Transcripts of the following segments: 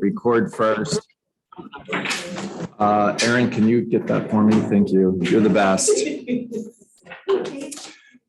record first. Aaron, can you get that for me? Thank you. You're the best.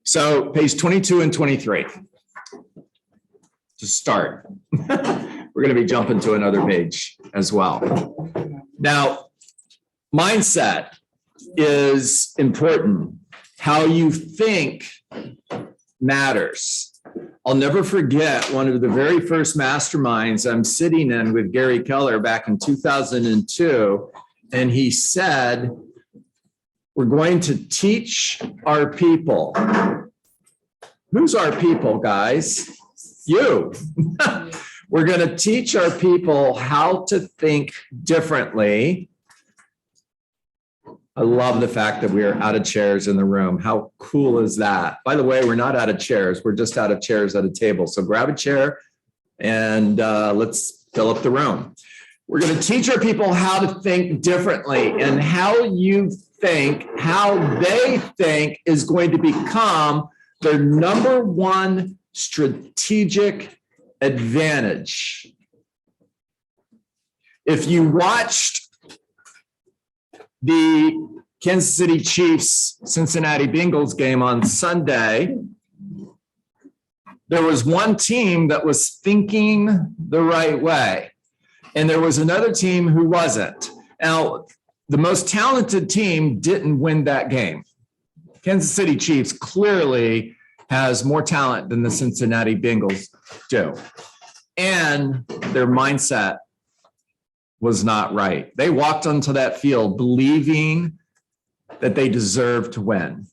So page 22 and 23. To start, we're going to be jumping to another page as well. Now, mindset is important. How you think matters. I'll never forget one of the very first masterminds I'm sitting in with Gary Keller back in 2002. And he said, we're going to teach our people. Who's our people, guys? You. We're going to teach our people how to think differently. I love the fact that we are out of chairs in the room. How cool is that? By the way, we're not out of chairs. We're just out of chairs at a table. So grab a chair and let's fill up the room. We're going to teach our people how to think differently, and how you think, how they think is going to become their number one strategic advantage. If you watched the Kansas City Chiefs Cincinnati Bengals game on Sunday, there was one team that was thinking the right way, and there was another team who wasn't. Now, the most talented team didn't win that game. Kansas City Chiefs clearly has more talent than the Cincinnati Bengals do. And their mindset was not right. They walked onto that field believing that they deserved to win.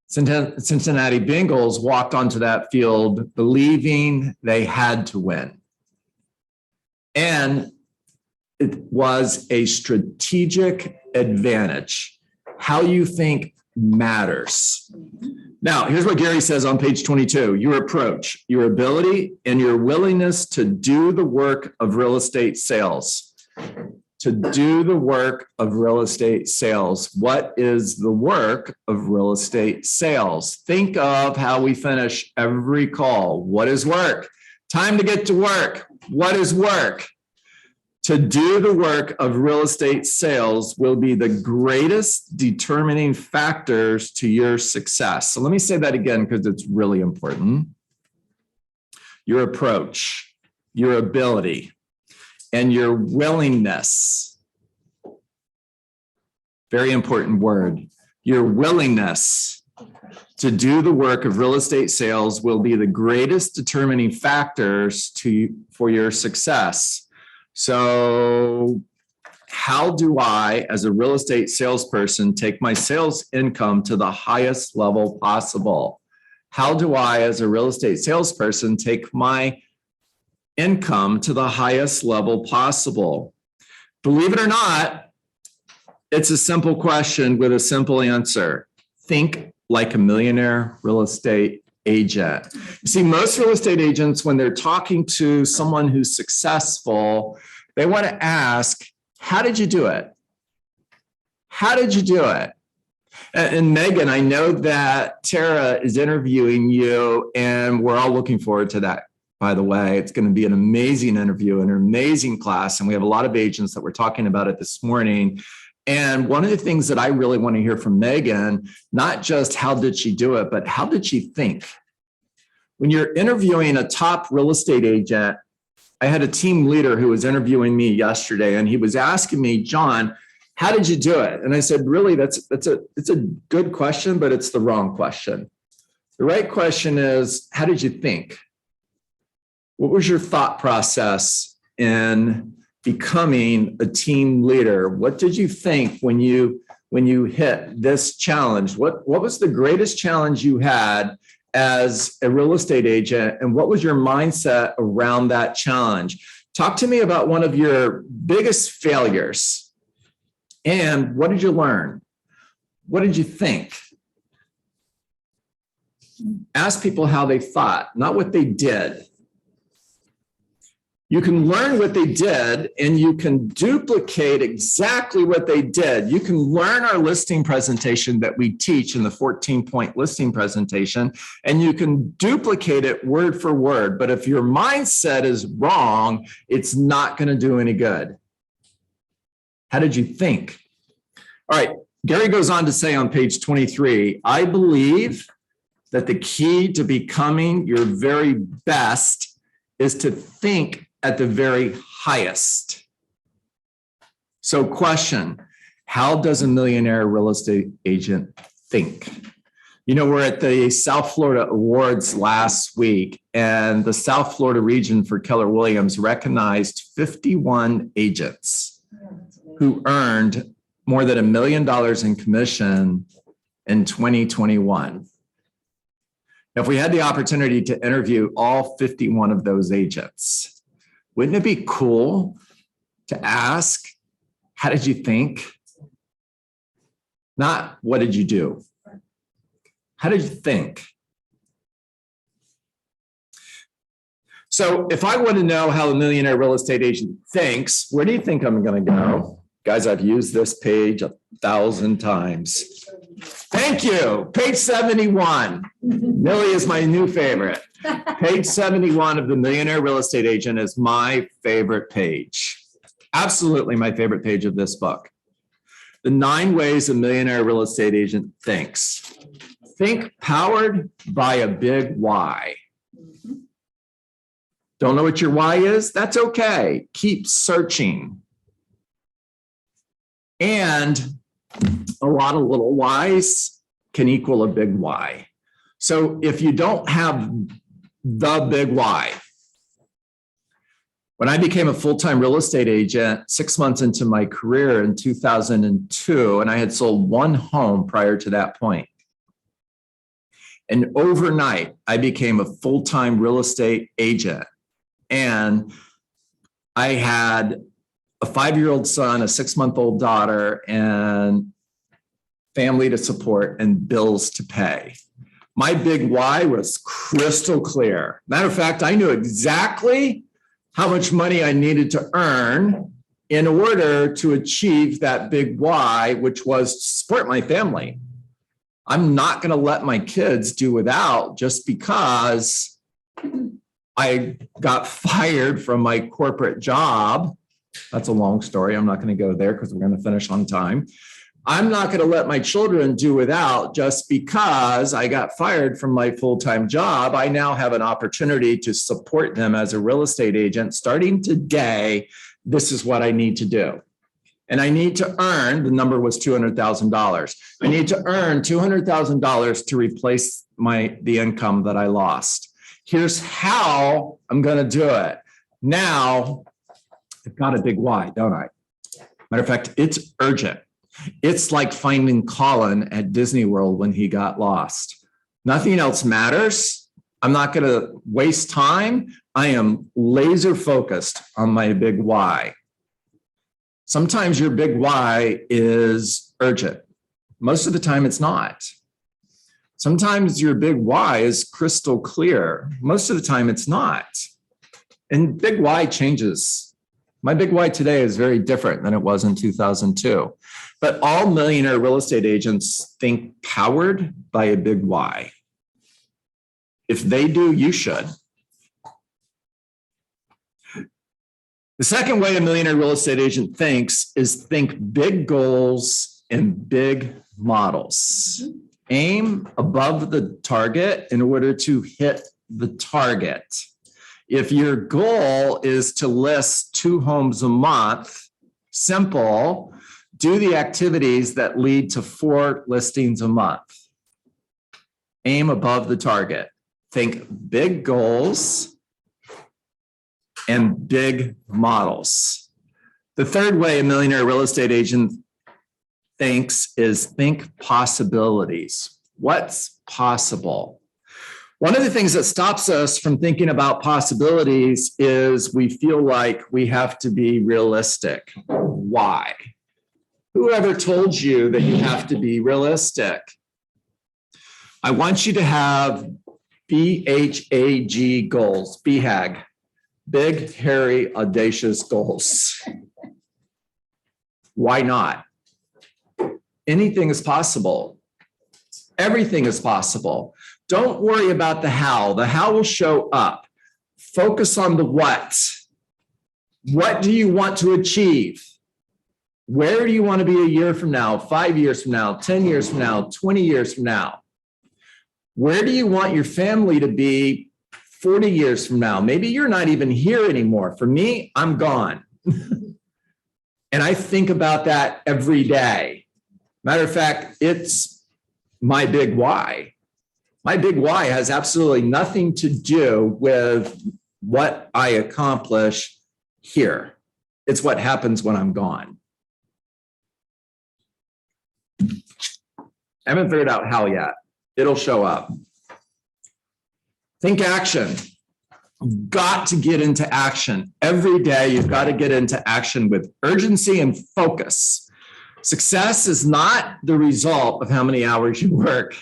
Cincinnati Bengals walked onto that field believing they had to win. And it was a strategic advantage. How you think matters. Now, here's what Gary says on page 22. Your approach, your ability, and your willingness to do the work of real estate sales. To do the work of real estate sales. What is the work of real estate sales? Think of how we finish every call. What is work? Time to get to work. What is work? To do the work of real estate sales will be the greatest determining factors to your success. So let me say that again because it's really important. Your approach, your ability, and your willingness. Very important word. Your willingness to do the work of real estate sales will be the greatest determining factors for your success. So how do I, as a real estate salesperson, take my sales income to the highest level possible? How do I, as a real estate salesperson, take my income to the highest level possible? Believe it or not, it's a simple question with a simple answer. Think like a millionaire real estate agent. You see, most real estate agents, when they're talking to someone who's successful, they want to ask, how did you do it? How did you do it? And Megan, I know that Tara is interviewing you, and we're all looking forward to that. By the way, it's going to be an amazing interview and an amazing class. And we have a lot of agents that we're talking about it this morning. And one of the things that I really want to hear from Megan, not just how did she do it, but how did she think? When you're interviewing a top real estate agent, I had a team leader who was interviewing me yesterday, and he was asking me, John, how did you do it? And I said, really, it's a good question, but it's the wrong question. The right question is, how did you think? What was your thought process in becoming a team leader? What did you think when you hit this challenge? What was the greatest challenge you had as a real estate agent, and what was your mindset around that challenge? Talk to me about one of your biggest failures, and what did you learn? What did you think? Ask people how they thought, not what they did. You can learn what they did and you can duplicate exactly what they did. You can learn our listing presentation that we teach in the 14-point listing presentation, and you can duplicate it word for word. But if your mindset is wrong, it's not going to do any good. How did you think? All right. Gary goes on to say on page 23, I believe that the key to becoming your very best is to think at the very highest. So question, how does a millionaire real estate agent think? You know, we're at the South Florida Awards last week, and the South Florida region for Keller Williams recognized 51 agents who earned more than $1 million in commission in 2021. Now, if we had the opportunity to interview all 51 of those agents, wouldn't it be cool to ask, how did you think? Not what did you do? How did you think? So if I want to know how a millionaire real estate agent thinks, where do you think I'm going to go? Guys, I've used this page 1,000 times. Thank you. Page 71. Millie is my new favorite. Page 71 of the Millionaire Real Estate Agent is my favorite page. Absolutely my favorite page of this book. The 9 ways a millionaire real estate agent thinks. Think powered by a big why. Don't know what your why is? That's okay. Keep searching. And a lot of little whys can equal a big why. So if you don't have the big why, when I became a full-time real estate agent 6 months into my career in 2002, and I had sold 1 home prior to that point. And overnight, I became a full-time real estate agent. And I had a 5-year-old son, a 6-month-old daughter, and family to support and bills to pay. My big why was crystal clear. Matter of fact, I knew exactly how much money I needed to earn in order to achieve that big why, which was to support my family. I'm not going to let my kids do without just because I got fired from my corporate job. That's a long story. I'm not going to go there because we're going to finish on time. I'm not going to let my children do without just because I got fired from my full-time job. I now have an opportunity to support them as a real estate agent. Starting today, this is what I need to do. And I need to earn, the number was $200,000. I need to earn $200,000 to replace the income that I lost. Here's how I'm going to do it. Now, I've got a big why, don't I? Matter of fact, it's urgent. It's like finding Colin at Disney World when he got lost. Nothing else matters. I'm not going to waste time. I am laser focused on my big why. Sometimes your big why is urgent. Most of the time it's not. Sometimes your big why is crystal clear. Most of the time it's not. And big why changes. My big why today is very different than it was in 2002. But all millionaire real estate agents think powered by a big why. If they do, you should. The second way a millionaire real estate agent thinks is think big goals and big models. Aim above the target in order to hit the target. If your goal is to list 2 homes a month, simple, do the activities that lead to 4 listings a month. Aim above the target. Think big goals and big models. The third way a millionaire real estate agent thinks is think possibilities. What's possible? One of the things that stops us from thinking about possibilities is we feel like we have to be realistic. Why? Whoever told you that you have to be realistic? I want you to have BHAG goals, BHAG, Big, hairy, audacious goals. Why not? Anything is possible. Everything is possible. Don't worry about the how. The how will show up. Focus on the what. What do you want to achieve? Where do you want to be a year from now, 5 years from now, 10 years from now, 20 years from now? Where do you want your family to be 40 years from now? Maybe you're not even here anymore. For me, I'm gone. And I think about that every day. Matter of fact, it's my big why. My big why has absolutely nothing to do with what I accomplish here. It's what happens when I'm gone. I haven't figured out how yet. It'll show up. Think action. You've got to get into action. Every day, you've got to get into action with urgency and focus. Success is not the result of how many hours you work.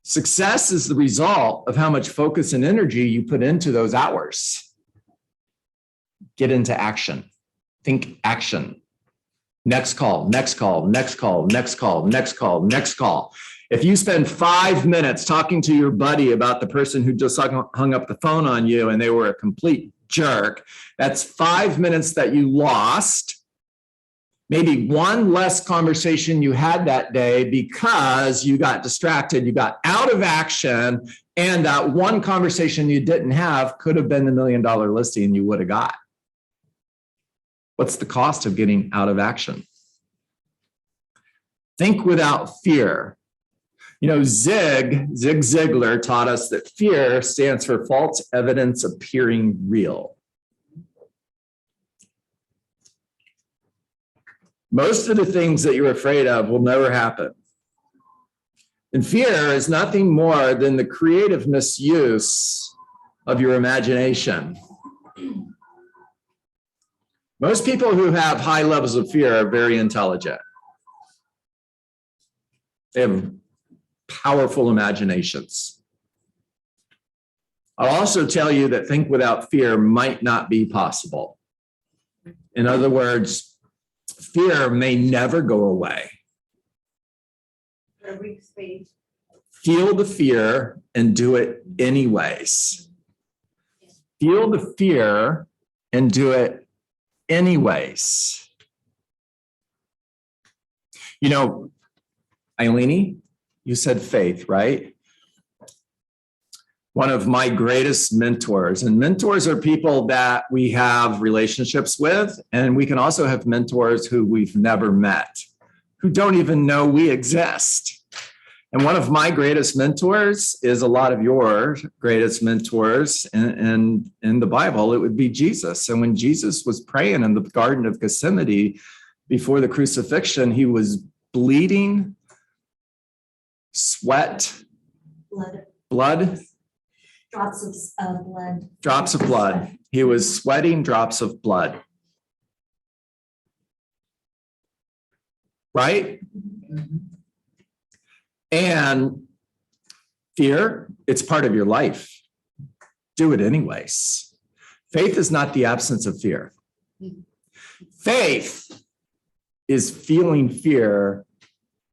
Success is the result of how much focus and energy you put into those hours. Get into action. Think action. Next call, next call, next call, next call, next call, next call. If you spend 5 minutes talking to your buddy about the person who just hung up the phone on you and they were a complete jerk, that's 5 minutes that you lost. Maybe one less conversation you had that day because you got distracted, you got out of action, and that one conversation you didn't have could have been the $1 million listing you would have got. What's the cost of getting out of action? Think without fear. You know, Zig Ziglar taught us that fear stands for false evidence appearing real. Most of the things that you're afraid of will never happen. And fear is nothing more than the creative misuse of your imagination. Most people who have high levels of fear are very intelligent. They have powerful imaginations. I'll also tell you that think without fear might not be possible. In other words, fear may never go away. Feel the fear and do it anyways. Feel the fear and do it anyways. You know, Eileen, you said faith, right? One of my greatest mentors, and mentors are people that we have relationships with, and we can also have mentors who we've never met, who don't even know we exist. And one of my greatest mentors is a lot of your greatest mentors in the Bible. It would be Jesus. And when Jesus was praying in the Garden of Gethsemane before the crucifixion, he was bleeding, sweat, blood. Drops of blood. Drops of blood. He was sweating drops of blood. Right? Mm-hmm. And fear, it's part of your life. Do it anyways. Faith is not the absence of fear. Faith is feeling fear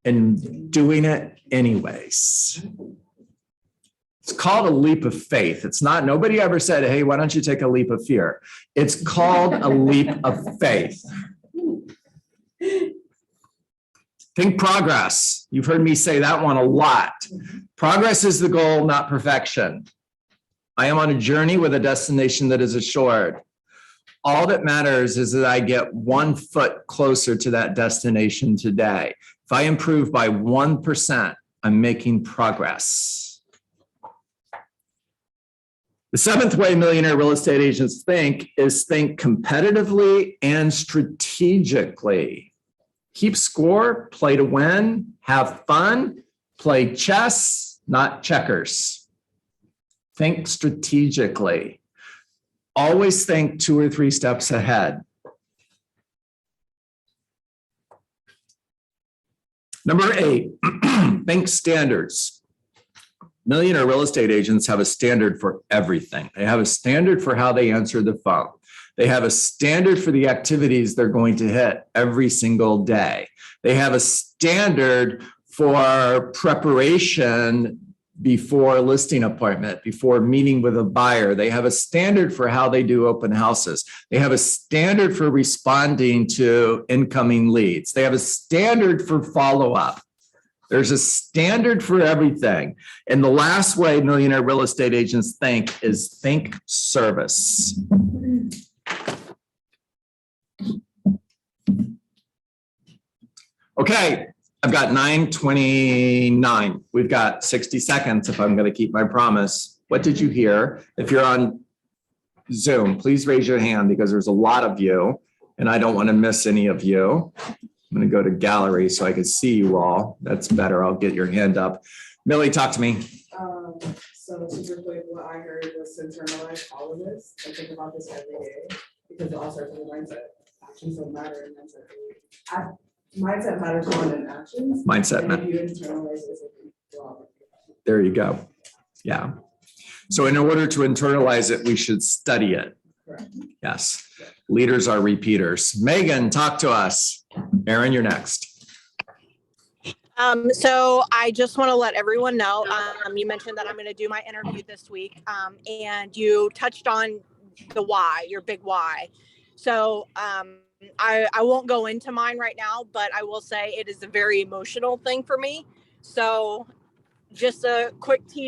and doing it anyways. It's called a leap of faith. It's not, nobody ever said, hey, why don't you take a leap of fear? It's called a leap of faith. Think progress. You've heard me say that one a lot. Progress is the goal, not perfection. I am on a journey with a destination that is assured. All that matters is that I get 1 foot closer to that destination today. If I improve by 1%, I'm making progress. The 7th way millionaire real estate agents think is think competitively and strategically. Keep score, play to win, have fun, play chess, not checkers. Think strategically. Always think 2 or 3 steps ahead. Number 8, think standards. Millionaire real estate agents have a standard for everything. They have a standard for how they answer the phone. They have a standard for the activities they're going to hit every single day. They have a standard for preparation before a listing appointment, before meeting with a buyer. They have a standard for how they do open houses. They have a standard for responding to incoming leads. They have a standard for follow-up. There's a standard for everything. And the last way millionaire real estate agents think is think service. Okay, I've got 9:29. We've got 60 seconds if I'm going to keep my promise. What did you hear? If you're on Zoom, please raise your hand because there's a lot of you and I don't want to miss any of you. I'm going to go to gallery so I can see you all. That's better. I'll get your hand up. Millie, talk to me. So super quick, what I heard was to internalize all of this and think about this every day because it all starts with mindset. Actions don't matter in mindset. Mindset matters more than actions. Mindset. And if you internalize this, There you go. Yeah. So in order to internalize it, we should study it. correct. Yes. Leaders are repeaters. Megan, talk to us. Aaron, you're next. So I just want to let everyone know, you mentioned that I'm going to do my interview this week, and you touched on the why, your big why. So I won't go into mine right now, but I will say it is a very emotional thing for me. So just a quick teaser.